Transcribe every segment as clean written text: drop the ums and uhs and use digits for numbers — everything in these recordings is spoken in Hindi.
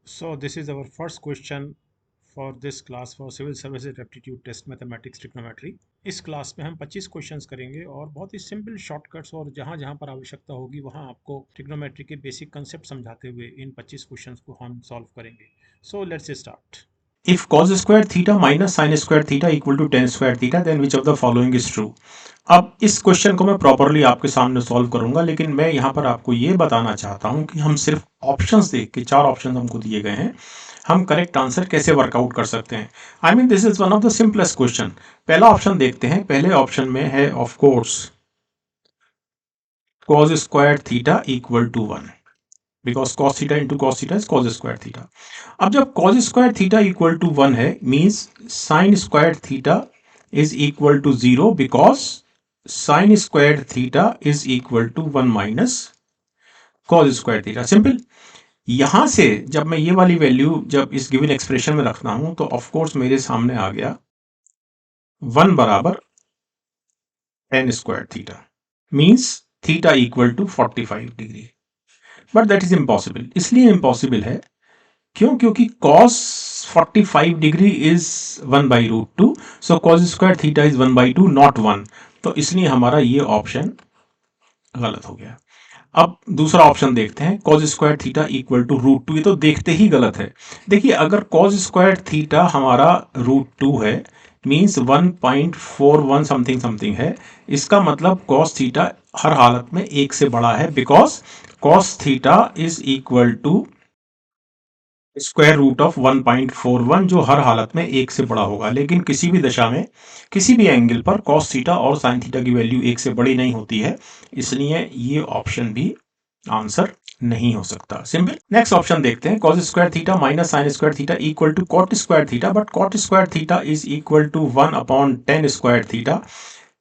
So this is our first question for this class for Civil Services Aptitude Test Mathematics Trigonometry। इस क्लास में हम 25 क्वेश्चंस करेंगे और बहुत ही सिंपल शॉर्टकट्स और जहां जहां पर आवश्यकता होगी वहां आपको ट्रिग्नोमेट्री के बेसिक कंसेप्ट समझाते हुए इन 25 क्वेश्चंस को हम सॉल्व करेंगे। So let's start. If cos square theta minus sin square theta equal to tan square theta, then which of the following is true? अब इस क्वेश्चन को मैं प्रॉपरली आपके सामने सॉल्व करूंगा, लेकिन मैं यहाँ पर आपको ये बताना चाहता हूँ कि हम सिर्फ ऑप्शंस देख के, 4 ऑप्शन हमको दिए गए हैं, हम करेक्ट आंसर कैसे वर्कआउट कर सकते हैं। I mean this is one of the simplest question. पहला ऑप्शन देखते हैं। पहले ऑप्शन में है of course cos square theta equal to 1, because cos theta into cos theta is cos square theta. अब जब cos square theta equal to 1 है, means sin square theta is equal to 0, because sin square theta is equal to 1 minus cos square theta. Simple. यहां से जब मैं ये वाली वैल्यू जब इस गिवन एक्सप्रेशन में रखता हूं तो ऑफ कोर्स मेरे सामने आ गया 1 बराबर tan square theta, means theta equal to 45 degree. But that is impossible. इसलिए इम्पॉसिबल है क्योंकि cos 45 degree is 1 by root two, so cos square theta is 1 by two, not 1। तो इसलिए हमारा ये ऑप्शन गलत हो गया। अब दूसरा ऑप्शन देखते हैं, cos square theta equal to root two. ये तो देखते ही गलत है। देखिए, अगर cos स्क्वायर थीटा हमारा रूट टू है, मीन्स 1.41 समथिंग समथिंग है, इसका मतलब cos थीटा हर हालत में 1 से बड़ा है, because cos theta is equal to square root of 1.41, जो हर हालत में 1 से बड़ा होगा। लेकिन किसी भी दशा में, किसी भी एंगल पर cos थीटा और sin थीटा की वैल्यू 1 से बड़ी नहीं होती है, इसलिए ये ऑप्शन भी आंसर नहीं हो सकता। सिंपल। नेक्स्ट ऑप्शन देखते हैं, cos square theta minus sine square theta equal to cot square theta, but cot square theta is equal to 1 upon tan square theta.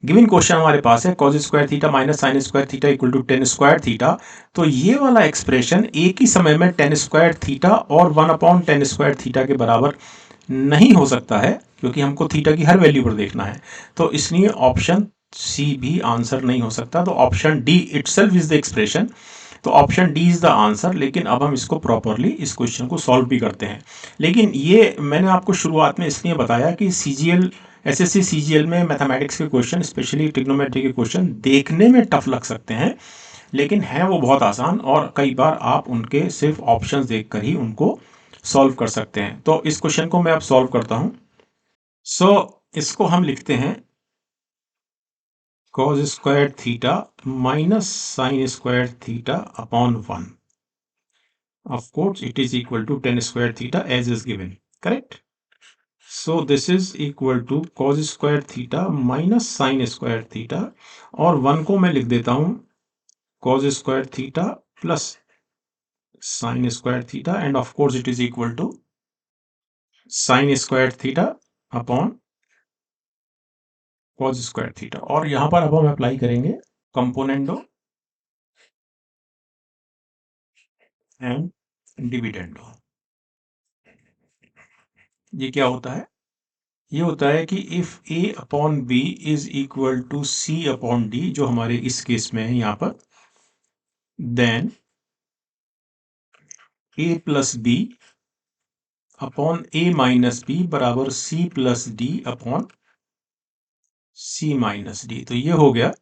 Given question हमारे पास है cos square theta minus sine square theta equal to tan square theta. तो ये वाला एक्सप्रेशन एक ही समय में tan स्क्वायर थीटा और 1 अपॉन tan स्क्वायर थीटा के बराबर नहीं हो सकता है, क्योंकि हमको थीटा की हर वैल्यू पर देखना है। तो इसलिए ऑप्शन सी भी आंसर नहीं हो सकता। तो option D itself is the expression. तो option D is the answer. लेकिन अब हम इसको प्रॉपरली इस क्वेश्चन को सॉल्व भी करते हैं। लेकिन ये मैंने आपको शुरुआत में इसलिए बताया कि सीजीएल, एसएससी सीजीएल में मैथमेटिक्स के क्वेश्चन, स्पेशली ट्रिग्नोमेट्री के क्वेश्चन देखने में टफ लग सकते हैं, लेकिन है वो बहुत आसान, और कई बार आप उनके सिर्फ ऑप्शंस देखकर ही उनको सॉल्व कर सकते हैं। तो इस क्वेश्चन को मैं अब सॉल्व करता हूं। सो इसको हम लिखते हैं cos square theta minus sine square theta upon 1। Of course, it is equal to tan square theta as is given. Correct? So this is equal to cos square theta minus sin square theta, और 1 को मैं लिख देता हूं cos square theta plus sin square theta, and of course it is equal to sin square theta upon cos square theta। और यहां पर अब हम अप्लाई करेंगे कंपोनेंडो एंड डिविडेंडो। ये क्या होता है? ये होता है कि if a upon b is equal to c upon d, जो हमारे इस केस में है यहां पर, then a plus b upon a minus b बराबर c plus d upon c minus d. तो ये हो गया।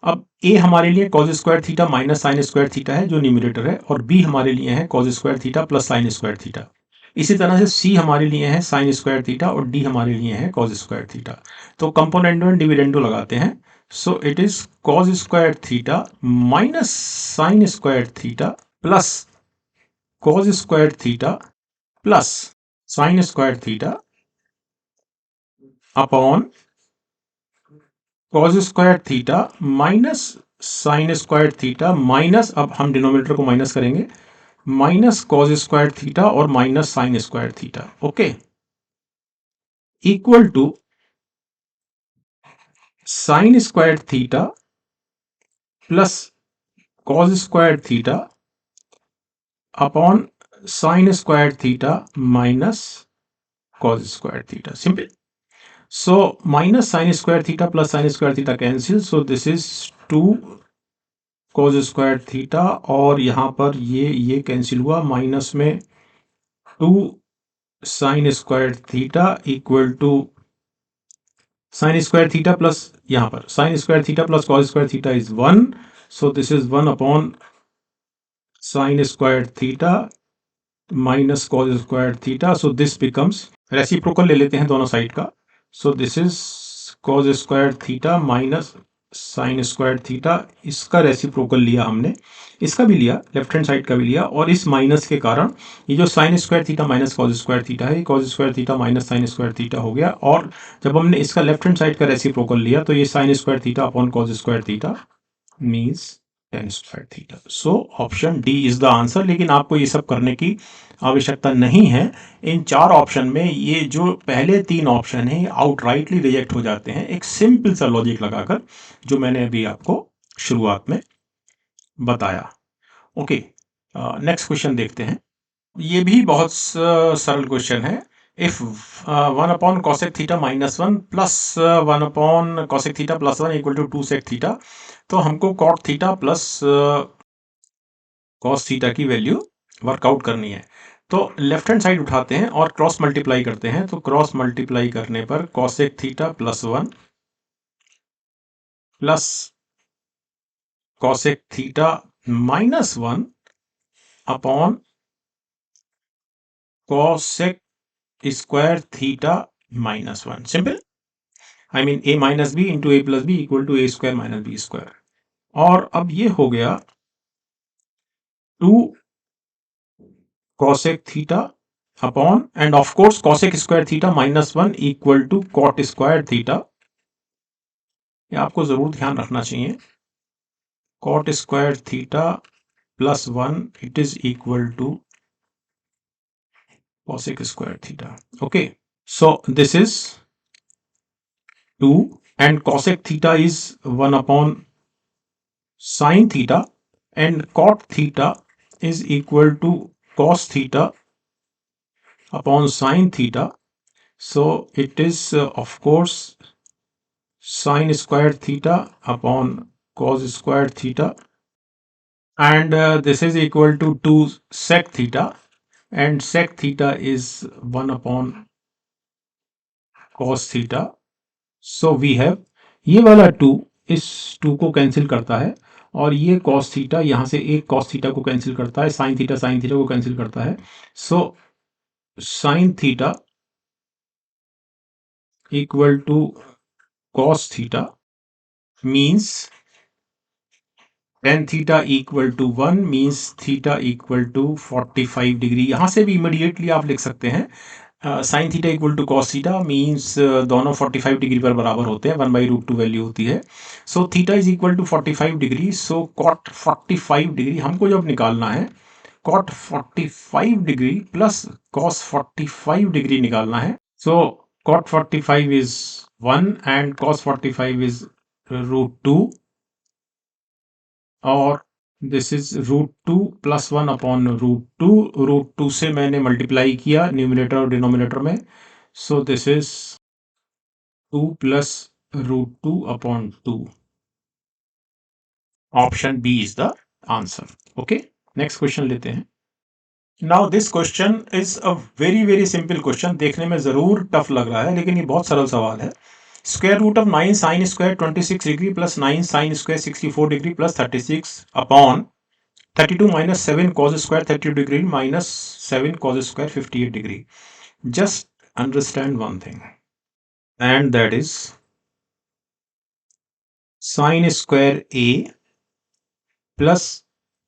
अब ए हमारे लिए cos square theta minus sine square theta है, जो न्यूमरेटर है, और बी हमारे लिए है cos square theta plus sine square theta. इसी तरह से सी हमारे लिए है साइन स्क्वायर थीटा और डी हमारे लिए है cos स्क्वायर थीटा। तो कंपोनेंडो एंड डिविडेंडो लगाते हैं। So it is cos square theta minus sine square theta plus cos square theta plus sine square theta upon cos square theta minus sine square theta minus, अब हम डिनोमिनेटर को माइनस करेंगे, माइनस cos स्क्वायर थीटा और minus sine square theta. Okay, equal to sine square theta plus cos square theta upon sine square theta minus cos square theta. Simple. So minus sine square theta plus sine square theta cancel, so this is 2 cos square theta, और यहां पर ये कैंसिल हुआ, माइनस में 2 sin square theta equal to sin square theta plus, यहाँ पर sin square theta plus cos square theta is 1, so this is 1 upon sin square theta minus cos square theta, so this becomes reciprocal ले लेते हैं दोनों साइड का, so this is cos square theta minus sin square theta, इसका रेसिप्रोकल लिया हमने, इसका भी लिया, लेफ्ट हैंड साइड का भी लिया, और इस माइनस के कारण ये जो sin square theta minus cos square theta है, cos square theta minus sin square theta हो गया, और जब हमने इसका लेफ्ट हैंड साइड का रेसिप्रोकल लिया तो ये sin square theta upon cos square theta means tan square theta. So option D is the answer. लेकिन आपको ये सब करने की आवश्यकता नहीं है। इन 4 ऑप्शन में ये जो पहले 3 ऑप्शन है आउटराइटली रिजेक्ट हो जाते हैं एक सिंपल सा लॉजिक लगाकर, जो मैंने अभी आपको शुरुआत में बताया। ओके, नेक्स्ट क्वेश्चन देखते हैं। ये भी बहुत सरल क्वेश्चन है। If 1 upon cosec theta minus 1 plus 1 upon cosec theta plus 1 equal to 2 sec theta, तो हमको cot theta plus cos theta की वैल्यू वर्कआउट करनी है। तो लेफ्ट हैंड साइड उठाते हैं और क्रॉस मल्टीप्लाई करते हैं, तो क्रॉस मल्टीप्लाई करने पर cosec theta plus 1 plus cosec theta minus 1 upon cosec square theta minus 1। Simple, I mean a minus b into a plus b equal to a square minus B square. और अब ये हो गया 2 cosec theta upon, and of course cosec square theta minus 1 equal to cot square theta. ये आपको जरूर ध्यान रखना चाहिए, cot square theta plus 1 it is equal to cosec square theta. Okay, so this is 2 and cosec theta is 1 upon sin theta and cot theta is equal to cos theta upon sin theta. So it is of course sin square theta upon cos square theta, and this is equal to 2 sec theta, and sec theta is 1 upon cos theta. So we have, ये वाला 2 इस 2 को कैंसिल करता है, और ये cos थीटा यहां से एक cos थीटा को कैंसिल करता है, sin थीटा को कैंसिल करता है। So sin theta equal to cos theta means tan theta equal to 1 means theta equal to 45 degree. यहां से भी इमीडिएटली आप लिख सकते हैं sine theta equal to cos theta means दोनों 45 डिग्री पर बराबर होते हैं, 1/√2 वैल्यू होती है। So theta is equal to 45 degree. So cot 45 degree हमको जब निकालना है, cot 45 degree plus cos 45 degree निकालना है। So cot 45 is 1 and cos 45 is √2, और दिस इज √2 प्लस 1 अपॉन √2। √2 से मैंने मल्टीप्लाई किया न्यूमिनेटर और डिनोमिनेटर में, so this is 2 plus √2 upon 2। Option B is the answer. Okay, next question लेते हैं। Now this question is a very very simple question. देखने में जरूर टफ लग रहा है लेकिन ये बहुत सरल सवाल है। Square root of 9 sine square 26 degree plus 9 sine square 64 degree plus 36 upon 32 minus 7 cos square 30 degree minus 7 cos square 58 degree. Just understand one thing, and that is sine square A plus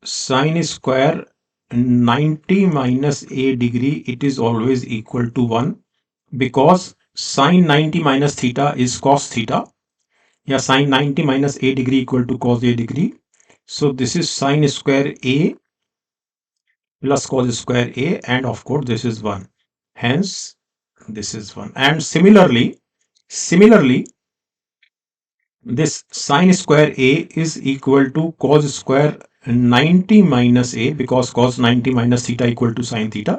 sine square 90 minus a degree, it is always equal to 1 because sin 90 minus theta is cos theta, या sin 90 minus a degree equal to cos a degree. So this is sin square a plus cos square a, and of course this is 1, hence this is 1. And similarly this sin square a is equal to cos square 90 minus a because cos 90 minus theta equal to sin theta.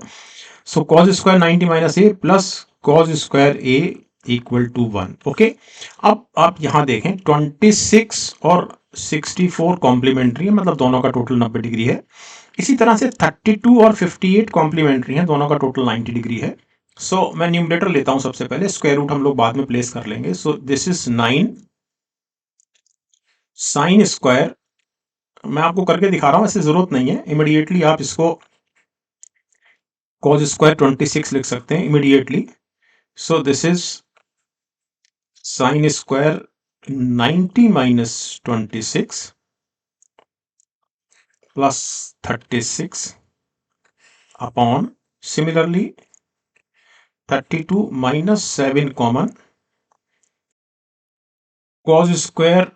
So cos square 90 minus a plus cos square a equal to 1. Okay, अब आप यहां देखें 26 और 64 कॉम्प्लीमेंट्री है, मतलब दोनों का टोटल 90 डिग्री है, इसी तरह से 32 और 58 कॉम्प्लीमेंट्री हैं, दोनों का टोटल 90 डिग्री है। सो मैं न्यूमरेटर लेता हूं सबसे पहले, स्क्वायर रूट हम लोग बाद में प्लेस कर लेंगे। सो दिस इज 9 साइन स्क्वायर, मैं आपको करके दिखा रहा हूं, ऐसे जरूरत नहीं है, इमीडिएटली आप इसको cos स्क्वायर 26 लिख सकते हैं immediately. So this is sine square 90 minus 26 plus 36 upon, similarly 32 minus 7 common, cos square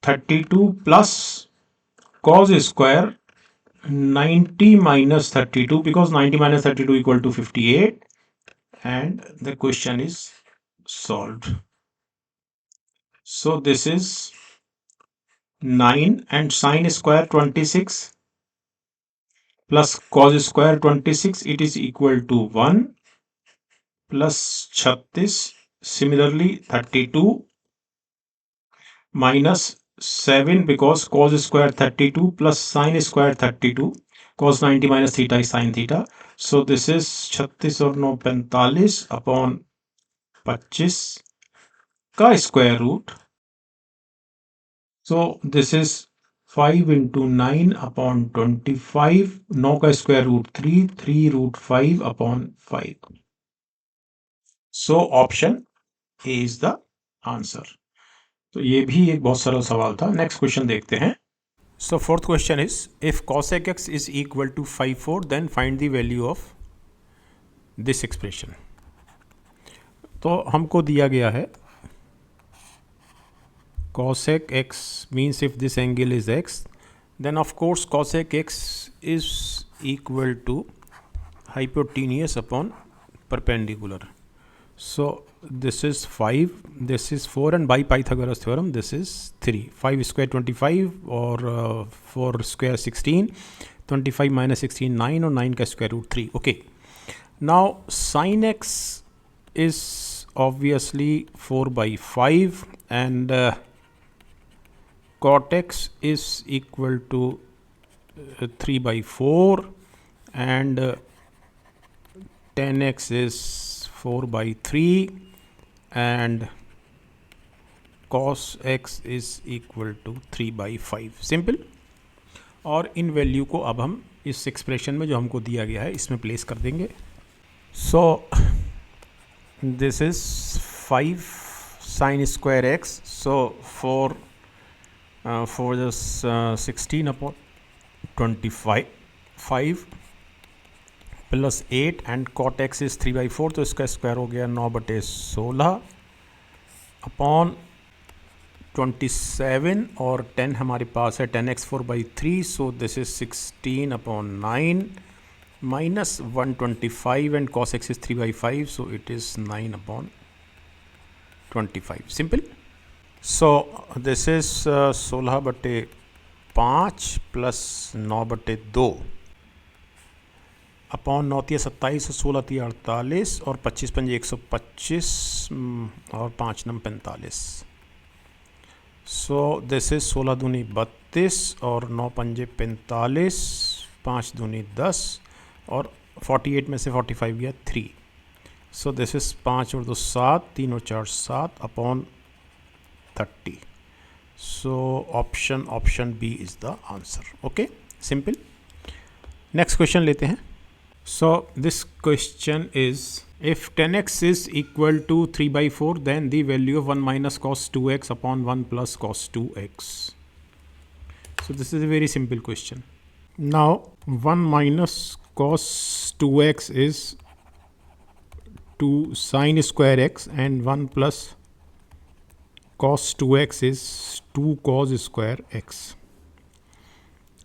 32 plus cos square 90 minus 32, because 90 minus 32 equal to 58, and the question is solved. So this is 9 and sine square 26 plus cos square 26, it is equal to 1 plus 36, similarly 32 minus 7, because cos square 32 plus sine square 32, cos 90 minus theta is sin theta. So this is 36 और 9 45 अपॉन 25 का square root. So this is 5 into 9 upon 25, 9 का square root 3, 3 root 5 upon 5. So option A is the answer. तो ये भी एक बहुत सरल सवाल था. नेक्स्ट क्वेश्चन देखते हैं. So fourth question is, if cosec x is equal to 5/4, then find the value of this expression. तो हमको दिया गया है cosec x means if this angle is x, then of course cosec x is equal to hypotenuse upon perpendicular. So this is 5, this is 4, and by Pythagoras theorem this is 3. 5 square 25 or 4 square 16, 25 minus 16 9, or 9 का square root 3. Okay, now sin x is obviously 4 by 5, and cot x is equal to 3 by 4, and tan x is 4 by 3, and cos x is equal to 3 by 5. Simple. और इन वैल्यू को अब हम इस एक्सप्रेशन में जो हमको दिया गया है इसमें प्लेस कर देंगे. So this is 5 sine square x, so 4 16 upon 25 plus 8, and cot x is 3 by 4, तो इसका स्क्वायर हो गया 9/16 अपॉन 27, और 10 हमारे पास है, 10x 4 by 3, so this is 16 upon 9 minus 125, and cos x is 3 by 5, so it is 9 upon 25. Simple. So this is 16/5 plus 9/2 upon 9 × 27, 16 × 48, और 25 × 5 125, और 5 × 45. सो दिस इज 16 दूनी 32, और 9 × 45, 5 दूनी 10, और 48 में से 45 गया 3. सो दिस इज 5 और 2 7, 3 और 4 7 upon 30. So option B is the answer. Okay, simple. Next question लेते हैं. So this question is, if 10x is equal to 3 by 4, then the value of 1 minus cos 2x upon 1 plus cos 2x. So this is a very simple question. Now 1 minus cos 2x is 2 sin square x, and 1 plus cos 2x is 2 cos square x.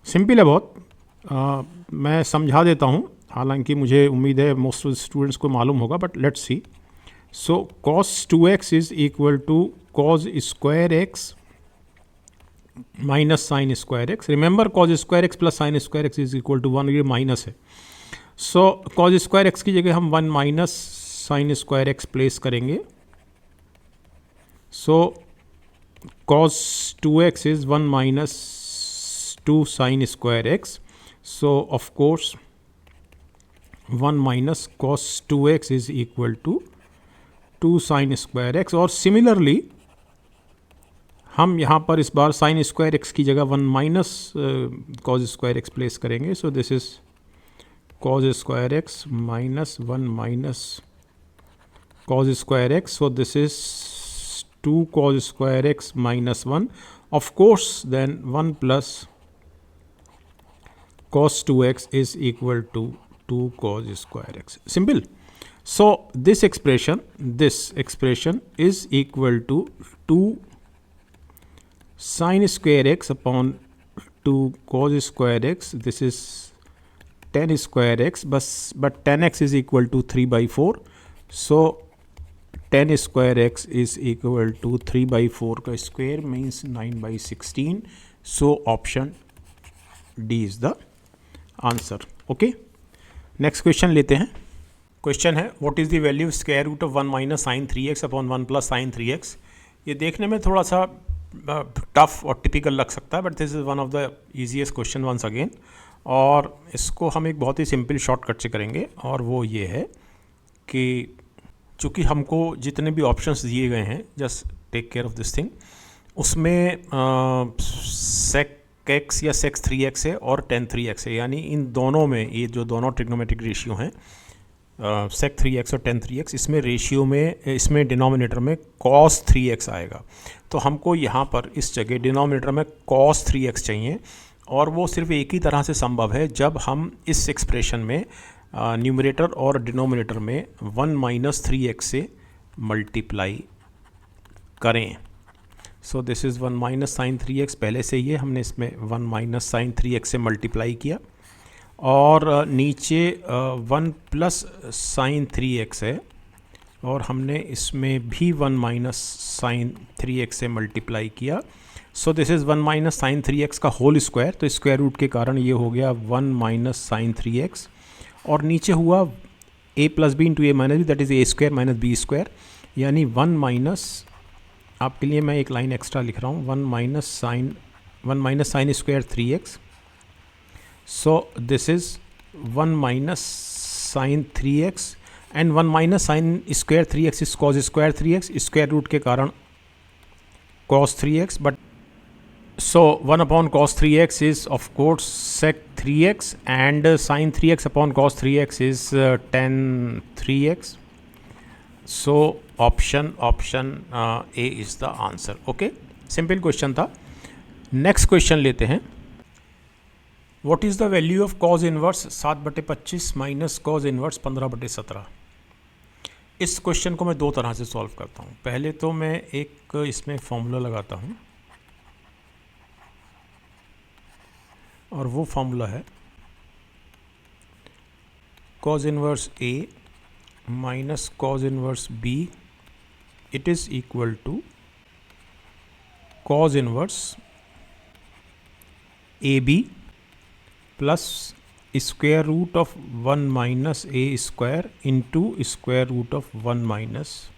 Simple है बहुत. मैं समझा देता हूँ, हालांकि मुझे उम्मीद है मोस्ट ऑफ स्टूडेंट्स को मालूम होगा, but let's see. So cos 2x is equal to cos square x minus sine square x. Remember cos square x plus sine square x is equal to 1, ये माइनस है. सो cos स्क्वायर एक्स की जगह हम 1 minus sine square x place करेंगे. सो cos 2x is 1 minus 2 sign square x. So of course 1 minus cos 2x is equal to 2 sin square x, और सिमिलरली हम यहाँ पर इस बार साइन स्क्वायर एक्स की जगह 1 minus cos square x place करेंगे. So this is cos square x minus 1 minus cos square x. So this is 2 cos square x minus 1. Of course, then 1 plus cos 2x is equal to 2 cos square x. Simple. So this expression is equal to 2 sin square x upon 2 cos square x. This is 10 square x, but 10x is equal to 3 by 4. So 10 square x is equal to 3 by 4 का square means 9 by 16. So option D is the answer. Okay. Next question लेते हैं. Question है what is the value of square root of 1 minus sin 3x upon 1 plus sin 3x. ये देखने में थोड़ा सा टफ और टिपिकल लग सकता है, but this is one of the easiest question once again. और इसको हम एक बहुत ही सिंपल शॉर्टकट से करेंगे, और वो ये है कि चूँकि हमको जितने भी ऑप्शंस दिए गए हैं, just take care of this thing, उसमें sec x या sec 3x है और tan 3x है. यानी इन दोनों में, ये जो दोनों ट्रिग्नोमेट्रिक रेशियो हैं sec 3x और tan 3x, इसमें रेशियो में, इसमें डिनोमिनेटर में cos 3x आएगा. तो हमको यहाँ पर इस जगह डिनोमिनेटर में cos 3x चाहिए, और वो सिर्फ एक ही तरह से संभव है जब हम इस एक्सप्रेशन में न्यूमरेटर और डिनोमिनेटर में 1 माइनस 3x से मल्टीप्लाई करें. So this is 1 minus sine 3x पहले से ही है, हमने इसमें 1 माइनस साइन 3x से मल्टीप्लाई किया, और नीचे 1 प्लस साइन 3x है, और हमने इसमें भी 1 माइनस साइन 3x से मल्टीप्लाई किया. So this is 1 minus sine 3x का होल स्क्वायर. तो स्क्वायर रूट के कारण ये हो गया 1 माइनस साइन 3x, और नीचे हुआ a plus B into A minus B, that is A square minus B square. यानी 1 माइनस, आपके लिए मैं एक लाइन एक्स्ट्रा लिख रहा हूँ, 1 minus sine square 3x. So this is 1 minus sine 3x, and 1 minus sine square 3x is cos square 3x, square root के कारण cos 3x, but so 1 upon cos 3x is of course sec 3x, and sin 3x upon cos 3x is tan 3x. So option A is the answer. Okay, simple question था. Next question लेते हैं. What is the value of cos inverse 7/25 minus cos inverse 15/17? इस क्वेश्चन को मैं दो तरह से सॉल्व करता हूँ. पहले तो मैं एक इसमें फॉर्मूला लगाता हूँ, और वो फॉर्मूला है cos inverse A minus cos inverse B, it is equal to cos inverse AB plus square root of 1 minus A square into square root of 1 minus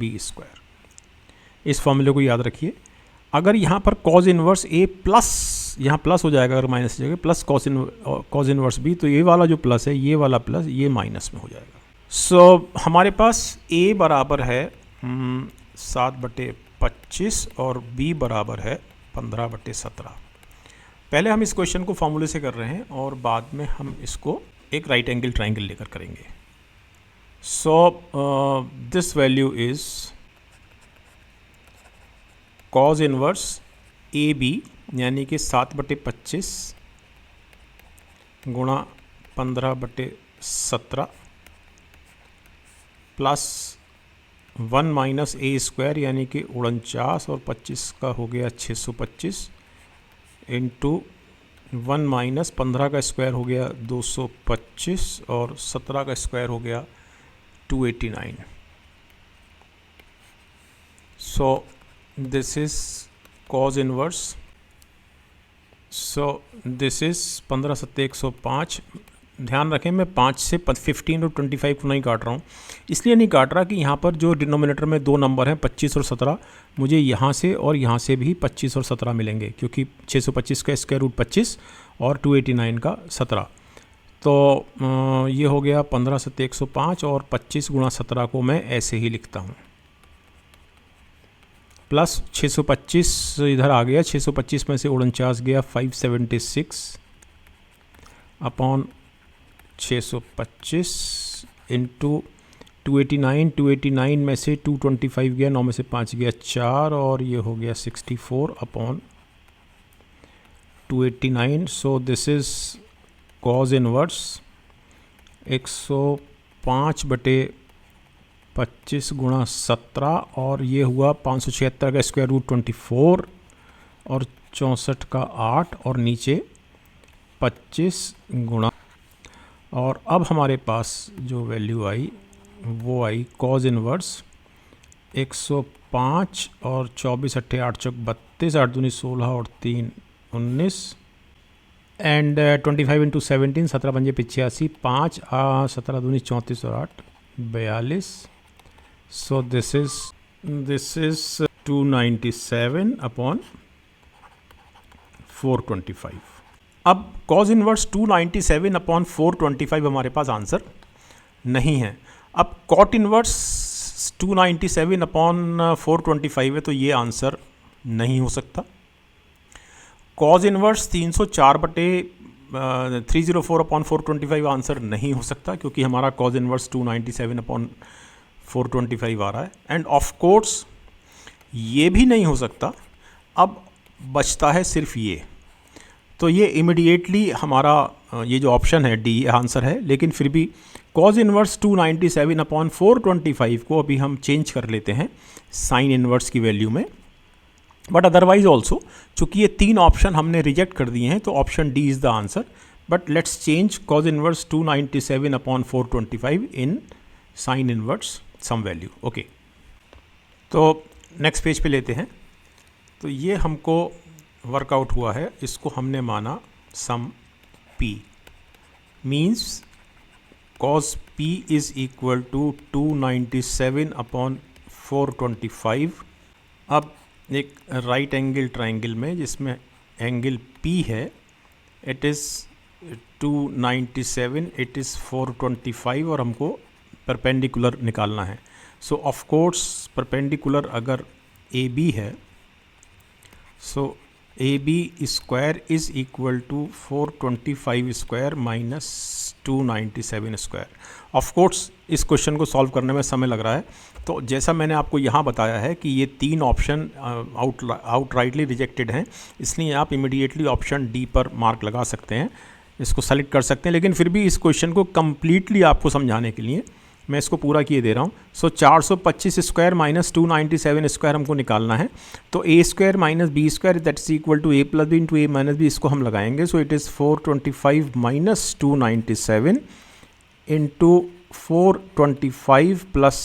B square. इस फॉर्मूले को याद रखिए. अगर यहाँ पर cos इनवर्स A प्लस, यहाँ प्लस हो जाएगा अगर माइनस की जगह, प्लस cos इनवर्स B, तो ये वाला जो प्लस है, ये वाला प्लस, ये माइनस में हो जाएगा. सो हमारे पास A बराबर है 7/25 और B बराबर है 15/17. पहले हम इस क्वेश्चन को फॉर्मूले से कर रहे हैं, और बाद में हम इसको एक राइट एंगल ट्राइंगल लेकर करेंगे. So this value is cos inverse AB, यानी कि 7/25 गुणा 15/17 प्लस 1 माइनस A स्क्वायर, यानी कि 49, और 25 का हो गया 625, इंटू 1 माइनस 15 का स्क्वायर हो गया 225, और 17 का स्क्वायर हो गया 289. सो this is cos inverse. So this is 15 7 105. ध्यान रखें, मैं 5 से 15 और 25 को नहीं काट रहा हूँ. इसलिए नहीं काट रहा कि यहाँ पर जो डिनोमिनेटर में दो नंबर हैं 25 और 17, मुझे यहाँ से और यहाँ से भी 25 और 17 मिलेंगे, क्योंकि 625 का स्क्वायर रूट 25 और 289 का 17। तो ये हो गया 15 सत्ते 105 और 25 गुणा 17 को मैं ऐसे ही लिखता हूँ, प्लस 625 इधर आ गया, 625 में से 49 गया, 576 अपॉन 625 इंटू 289 में से 225 गया, 9 में से 5 गया 4, और ये हो गया 64 upon 289। So this is cause inverse 105/25 गुणा 17, और ये हुआ 576 का स्क्वायर रूट 24 और 64 का 8 और नीचे 25 गुणा, और अब हमारे पास जो वैल्यू आई वो आई कॉज इनवर्स 105 और 24 8 8 चौक 32, 8 दूनी 16 और 3 19 एंड 25 इंटू 17, 17 पंजे 85, 5 17 दूनी 34 और 8 42। सो दिस इज 297 अपॉन 425। अब कॉज इनवर्स 297 अपॉन 425 हमारे पास आंसर नहीं है। अब कॉट इनवर्स 297 अपॉन 425 है, तो ये आंसर नहीं हो सकता। कॉज इनवर्स 304 अपॉन 425 आंसर नहीं हो सकता, क्योंकि हमारा कॉज इनवर्स 297 अपॉन 425 आ रहा है। एंड ऑफ कोर्स ये भी नहीं हो सकता। अब बचता है सिर्फ ये, तो ये इमिडिएटली हमारा ये जो ऑप्शन है डी आंसर है। लेकिन फिर भी कॉज इनवर्स 297 अपॉन 425 को अभी हम चेंज कर लेते हैं साइन इनवर्स की वैल्यू में। बट अदरवाइज ऑल्सो चूँकि ये 3 ऑप्शन हमने रिजेक्ट कर दिए हैं, तो option D is the answer. But let's change cos inverse 297 upon 425 in sine inverse some value. Okay, तो नेक्स्ट पेज पे लेते हैं। तो ये हमको वर्कआउट हुआ है, इसको हमने माना some p, means cos p is equal to 297 upon 425। अब एक राइट एंगल ट्राइंगल में जिसमें एंगल p है, इट इज़ 297, इट इज़ 425, और हमको परपेंडिकुलर निकालना है। सो ऑफ कोर्स परपेंडिकुलर अगर AB है, so AB square is equal to 425 square minus 297 square. Of course इस क्वेश्चन को सॉल्व करने में समय लग रहा है, तो जैसा मैंने आपको यहाँ बताया है कि ये 3 ऑप्शन आउटराइटली रिजेक्टेड हैं, इसलिए आप इमीडिएटली ऑप्शन डी पर मार्क लगा सकते हैं, इसको सेलेक्ट कर सकते हैं। लेकिन फिर भी इस क्वेश्चन को कम्प्लीटली आपको समझाने के लिए मैं इसको पूरा किए दे रहा हूँ। सो 425 स्क्वायर माइनस 297 स्क्वायर हमको निकालना है, तो a square minus B square that is equal to a plus B into A minus b, इसको हम लगाएंगे। So it is 425 minus 297 into 425 plus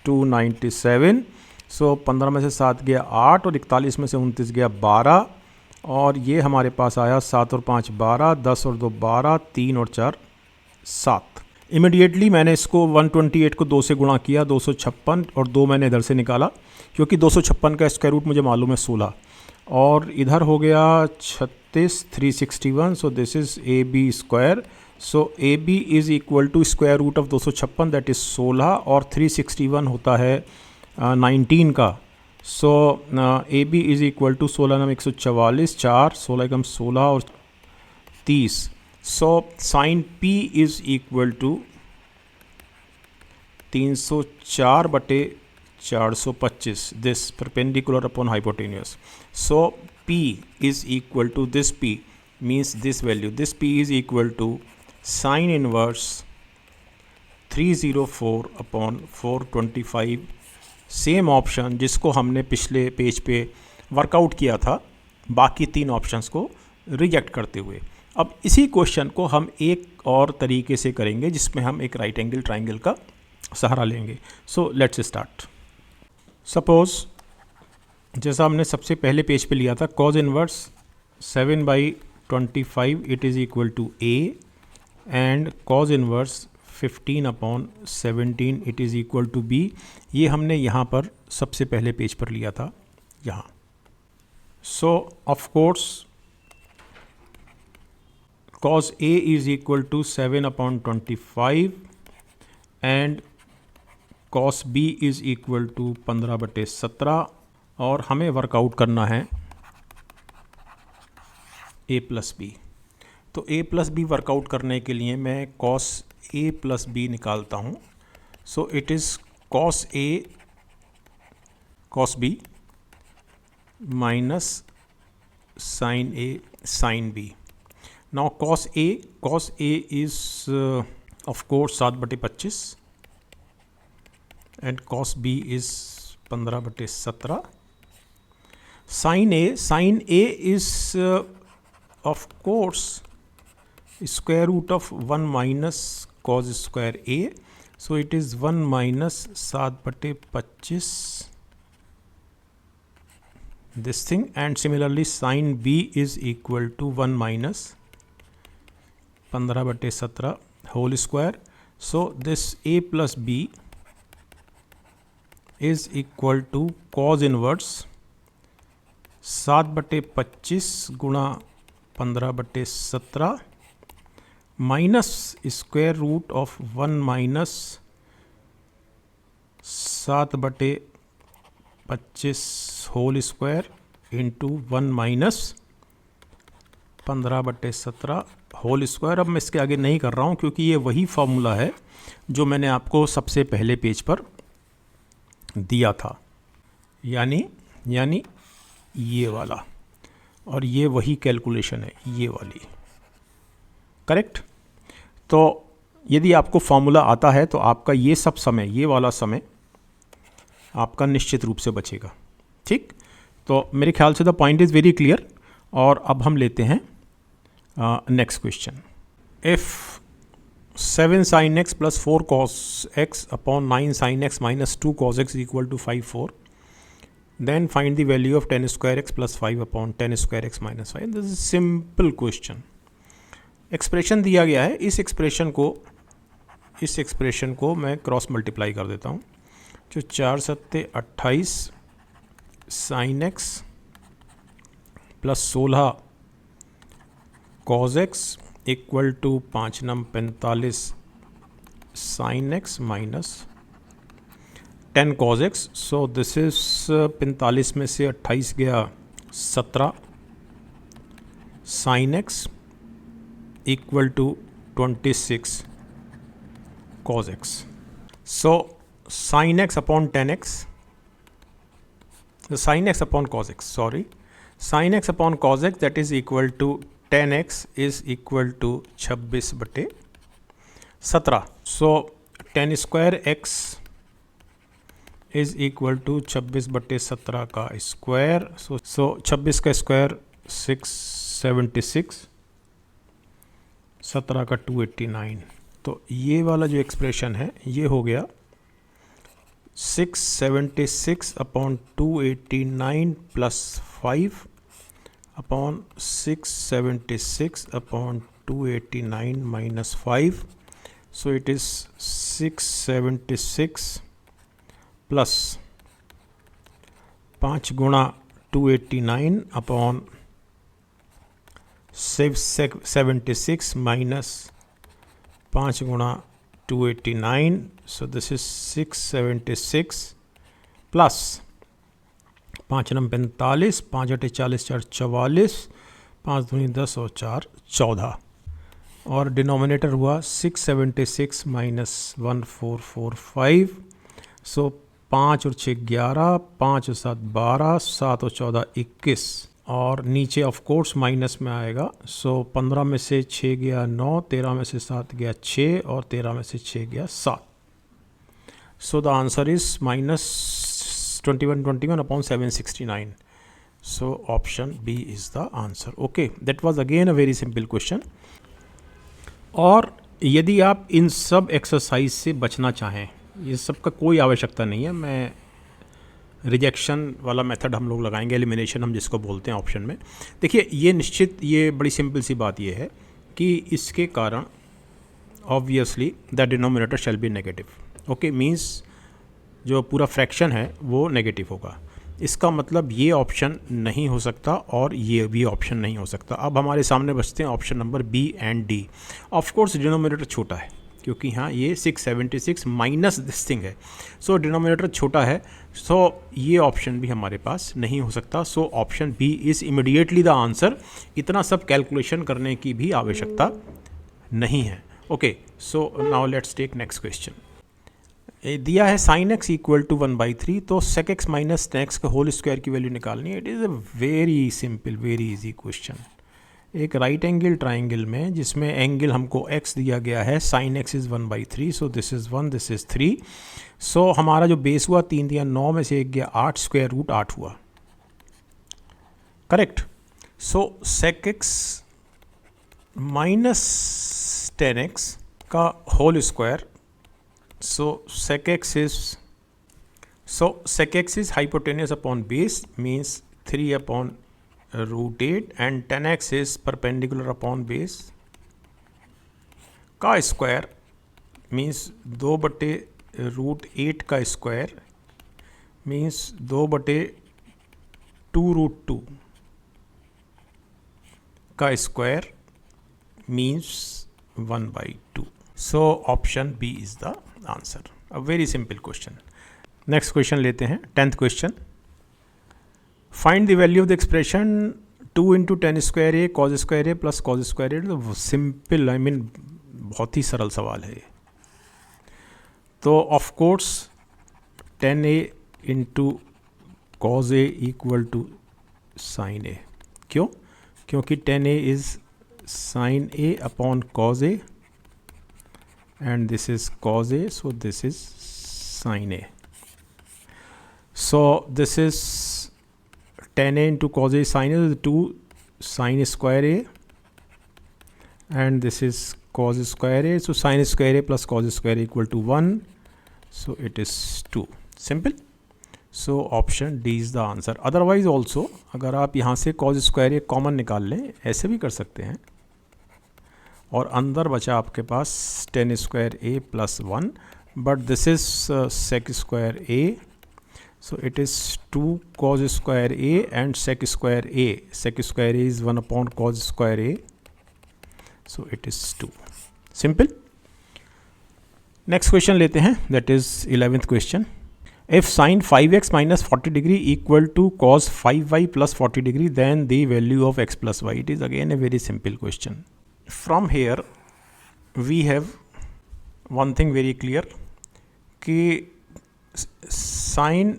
297। So 15 में से 7 गया 8 और 41 में से 29 गया 12, और ये हमारे पास आया 7 और 5 12, 10 और 2 12, 3 और 4 7। इमीडिएटली मैंने इसको 128 को 2 से गुणा किया, 256, और 2 मैंने इधर से निकाला, क्योंकि 256 का स्क्वायर रूट मुझे मालूम है 16, और इधर हो गया 36 361। So this is a B square. So A b is equal to square root of 256 that is 16, और 361 होता है 19 का। So A b is equal to 16 नम 144, 4 16 एकम 16 और 30। So sine P is equal to 304/425, this perpendicular upon hypotenuse. So P is equal to this P means this value, this P is equal to sine inverse 304/425। Same option जिसको हमने पिछले पेज पे वर्कआउट किया था, बाकी 3 ऑप्शंस को रिजेक्ट करते हुए। अब इसी क्वेश्चन को हम एक और तरीके से करेंगे, जिसमें हम एक राइट एंगल ट्राइंगल का सहारा लेंगे। So let's start. सपोज जैसा हमने सबसे पहले पेज पे लिया था, cos inverse 7/25 it is equal to A, and cos inverse 15/17 it is equal to B। ये हमने यहाँ पर सबसे पहले पेज पर लिया था यहाँ। सो of course cos A is equal to 7/25 and cos B is equal to 15/17 और हमें वर्कआउट करना है A प्लस बी। तो A प्लस बी वर्कआउट करने के लिए मैं cos A प्लस बी निकालता हूँ। सो it is cos A cos B minus sin A sin B। Now cos A is of course 7/25 and cos B is 15/17। sin A is of course square root of 1 minus cos square A, so it is 1 minus 7/25 this thing, and similarly sin B is equal to 1 minus 15/17 whole square. So this A plus B is equal to cos inverse 7/25 गुणा 15/17 minus square root of 1 minus 7/25 whole square into 1 minus 15/17 whole square. अब मैं इसके आगे नहीं कर रहा हूँ क्योंकि ये वही फॉर्मूला है जो मैंने आपको सबसे पहले पेज पर दिया था, यानी ये वाला, और ये वही कैलकुलेशन है, ये वाली, करेक्ट। तो यदि आपको फॉर्मूला आता है तो आपका ये सब समय, ये वाला समय आपका निश्चित रूप से बचेगा, ठीक। तो मेरे ख्याल से the point is very clear. और अब हम लेते हैं next question. If 7 sin x plus 4 cos x upon 9 sin x minus 2 cos x equal to 5 4, then find the value of 10 square x plus 5 upon 10 square x minus 5। This is simple question. Expression दिया गया है, इस एक्सप्रेशन को मैं क्रॉस मल्टीप्लाई कर देता हूँ। जो 4 7 28 sin x plus 16 cos x equal to 5 9 45 sin x minus 10 cos x। So this is 45 में से 28 गया 17 sin x equal to 26 cos x। So sin x upon 10x, sin x upon cos x, sorry, sin x upon cos x that is equal to 10x is equal to 26/17। So 10 square x is equal to 26/17 का स्क्वायर। सो 26 का स्क्वायर 676, 17 का 289। तो ये वाला जो एक्सप्रेशन है ये हो गया 676/289 plus 5 upon 676/289 minus 5। So it is 676 plus 5 गुणा 289 अपॉन 76 माइनस 5 गुणा 289। सो दिस इज 676 प्लस 5 9 45, 5 8 40 4 44, 5 दूनी 10 और 4 14, और डिनोमिनेटर हुआ 676 माइनस 1445। सो 5 और 6 11, 5 और 7 12, 7 और 14 21, और नीचे ऑफ कोर्स माइनस में आएगा। सो 15 में से 6 गया 9, 13 में से 7 गया 6, और 13 में से 6 गया 7। So the answer is minus 21 upon 769। So option B is the answer. Okay, that was again a very simple question. और यदि आप इन सब एक्सरसाइज से बचना चाहें, ये सब का कोई आवश्यकता नहीं है, मैं रिजेक्शन वाला मेथड हम लोग लगाएंगे, एलिमिनेशन हम जिसको बोलते हैं ऑप्शन में। देखिए ये निश्चित, ये बड़ी सिंपल सी बात ये है कि इसके कारण obviously the denominator shall be negative. Okay, means जो पूरा फ्रैक्शन है वो नेगेटिव होगा। इसका मतलब ये ऑप्शन नहीं हो सकता और ये भी ऑप्शन नहीं हो सकता। अब हमारे सामने बचते हैं option number B and D. Of course denominator छोटा है क्योंकि हाँ ये 676 माइनस दिस थिंग है, सो डिनोमिनेटर छोटा है, सो ये ऑप्शन भी हमारे पास नहीं हो सकता। So option B is immediately the answer. इतना सब कैलकुलेशन करने की भी आवश्यकता नहीं है। Okay, so now let's take next question. दिया है साइन एक्स इक्वल टू 1/3, तो sec x minus tan x का होल स्क्वायर की वैल्यू निकालनी है। It is a very simple very easy question. एक राइट एंगल ट्राइंगल में जिसमें एंगल हमको x दिया गया है, sine x is 1/3, so this is 1 this is 3। सो हमारा जो बेस हुआ 3 दिया 9 में से 1 गया 8, स्क्वायर रूट 8 हुआ, correct. So sec x minus tan x का whole square, so sec x is hypotenuse upon base, means 3 upon root 8, and tan x is perpendicular upon base का स्क्वायर, मीन्स 2/√8 का स्क्वायर, मीन्स 2/2√2 का square, means 1/2। So option B is the answer. A very simple question. Next question लेते हैं, 10th question. Find the value of the expression 2 × tan square a cos square A plus cos square a. तो सिंपल, आई मीन बहुत ही सरल सवाल है ये। तो of course tan a × cos a equal to sine A. क्यों? क्योंकि tan a is sine a upon cos a, and this is cos a, so this is sin a. So this is tan a into cos a sin a, 2 sin square a, and this is cos square a, so sin square a plus cos square a equal to 1, so it is 2. Simple. So option D is the answer. Otherwise also अगर आप यहाँ से cos square a कॉमन निकाल लें, ऐसे भी कर सकते हैं, और अंदर बचा आपके पास tan square a plus 1, but this is sec square a, so it is 2 cos square a and sec square a. sec square a is 1 upon cos square a, so it is 2। Simple. Next question लेते हैं, that is 11th question. If sine 5x minus 40 degree equal to cos 5y plus 40 degree, then the value of x plus y. It is again a very simple question. From here we have one thing very clear कि sin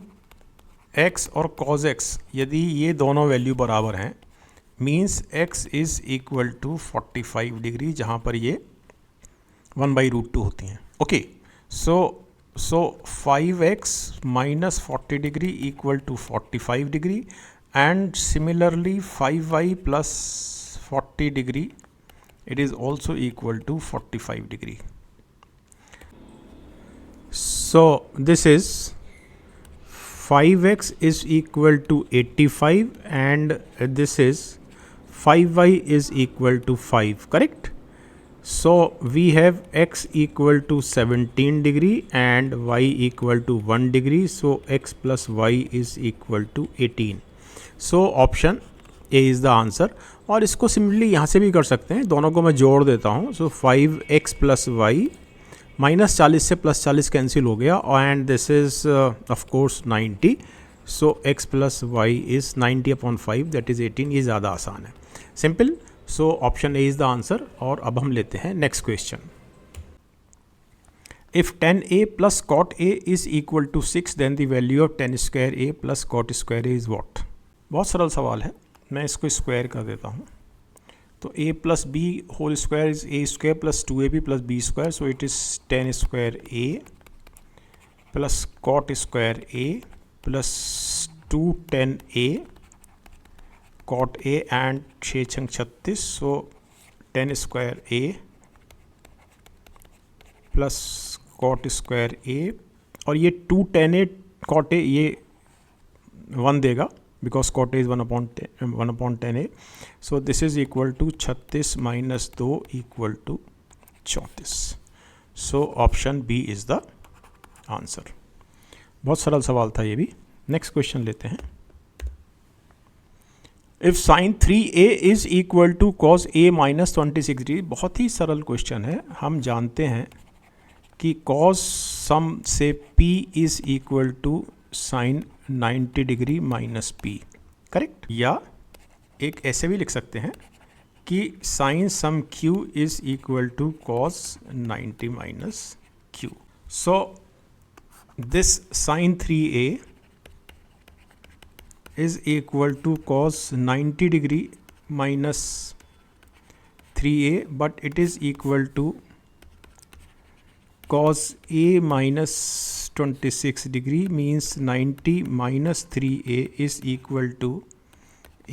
x और cos x यदि ये दोनों वैल्यू बराबर हैं, means x is equal to 45 degree, जहाँ पर ये 1/√2 होती हैं। Okay, so 5x minus 40 degree equal to 45 degree, and similarly 5y plus 40 degree, it is also equal to 45 degree. So this is 5x is equal to 85 and this is 5y is equal to 5, correct? So we have x equal to 17 degree and y equal to 1 degree, so x plus y is equal to 18. So option A is the answer. और इसको सिमिलरली यहाँ से भी कर सकते हैं, दोनों को मैं जोड़ देता हूँ। सो 5x प्लस वाई, माइनस 40 से प्लस 40 कैंसिल हो गया, and this is of course 90, so x plus y is 90 upon 5, that is 18। ये ज़्यादा आसान है, simple. So option A is the answer. और अब हम लेते हैं next question. If tan a plus cot a is equal to 6, then the value of tan square a plus cot square a is what. बहुत सरल सवाल है, मैं इसको स्क्वायर कर देता हूँ। तो a plus B whole square is a square plus 2ab plus b square, so it is tan square a plus cot square a plus 2 tan a cot a and 6 36, so tan square a plus cot square a, और ये 2 tan a cot a ये 1 देगा, because cot a is 1 upon 10a, so this is equal to 36 minus 2 equal to 34. So option B is the answer. बहुत सरल सवाल था ये भी। नेक्स्ट क्वेश्चन लेते हैं। If sine 3a is equal to cos a minus 26 degree, बहुत ही सरल क्वेश्चन है। हम जानते हैं कि कॉस सम से p is equal to sine 90 degree minus p, correct. या एक ऐसे भी लिख सकते हैं कि sine some q is equal to cos 90 minus q। So this sine 3a is equal to cos 90 degree minus 3a, but it is equal to cos a minus 26 degree, means 90 minus 3a is equal to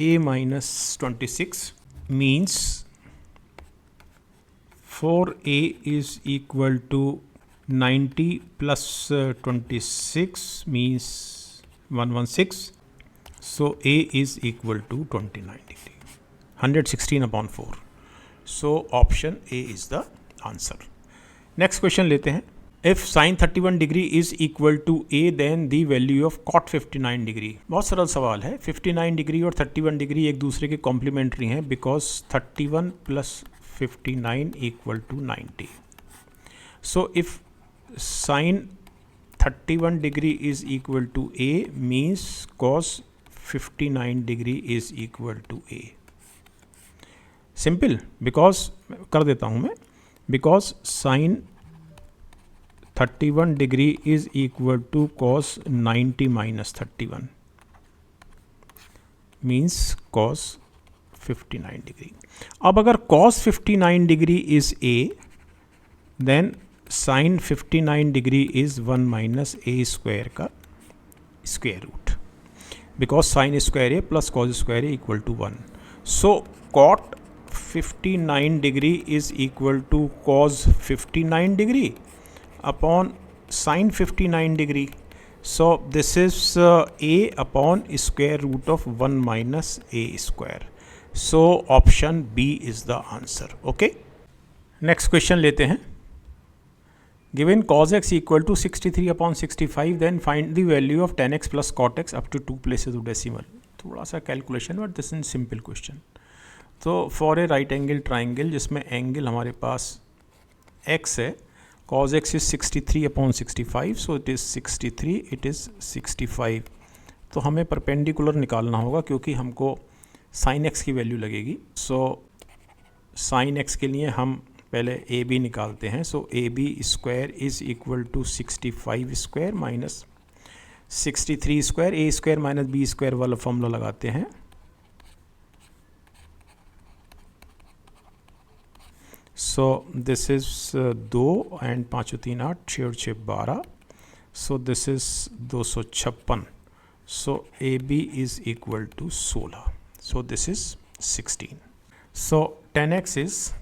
a minus 26, means 4a is equal to 90 plus 26 means 116. So a is equal to 29 degree, 116 upon 4. So option A is the answer. Next question लेते हैं। If sin 31 degree is equal to A, then the value of cot 59 degree. बहुत सरल सवाल है। 59 डिग्री और 31 डिग्री एक दूसरे के कॉम्प्लीमेंट्री हैं, because 31 plus 59 equal to 90. So if sin 31 degree is equal to A, means cos 59 degree is equal to A. Simple, because कर देता हूं मैं, because sine 31 degree is equal to cos 90 minus 31 means cos 59 degree. अब अगर cos 59 degree is A, then sine 59 degree is 1 minus A square का square root, because sin square a plus cos square a equal to 1. So cot 59 degree is equal to cos 59 degree upon sin 59 degree. So this is a upon square root of 1 minus a square. So option B is the answer. Okay. Next question लेते हैं। Given cos x equal to 63 upon 65, then find the value of tan x plus cot x up to 2 places of decimal. थोड़ा सा calculation, but this is simple question. तो for a right angle triangle जिसमें एंगल हमारे पास x है, cos x is 63 upon 65, so it is 63, it is 65। तो हमें परपेंडिकुलर निकालना होगा क्योंकि हमको साइन x की वैल्यू लगेगी। सो साइन x के लिए हम पहले ए बी निकालते हैं। So A B square is equal to 65 square minus 63 square, A square minus B square वाला फॉर्मूला लगाते हैं। So this is 2 and 5 3 8 6 6 12, so this is 256। So A B is equal to 16, so this is 16। So 10x is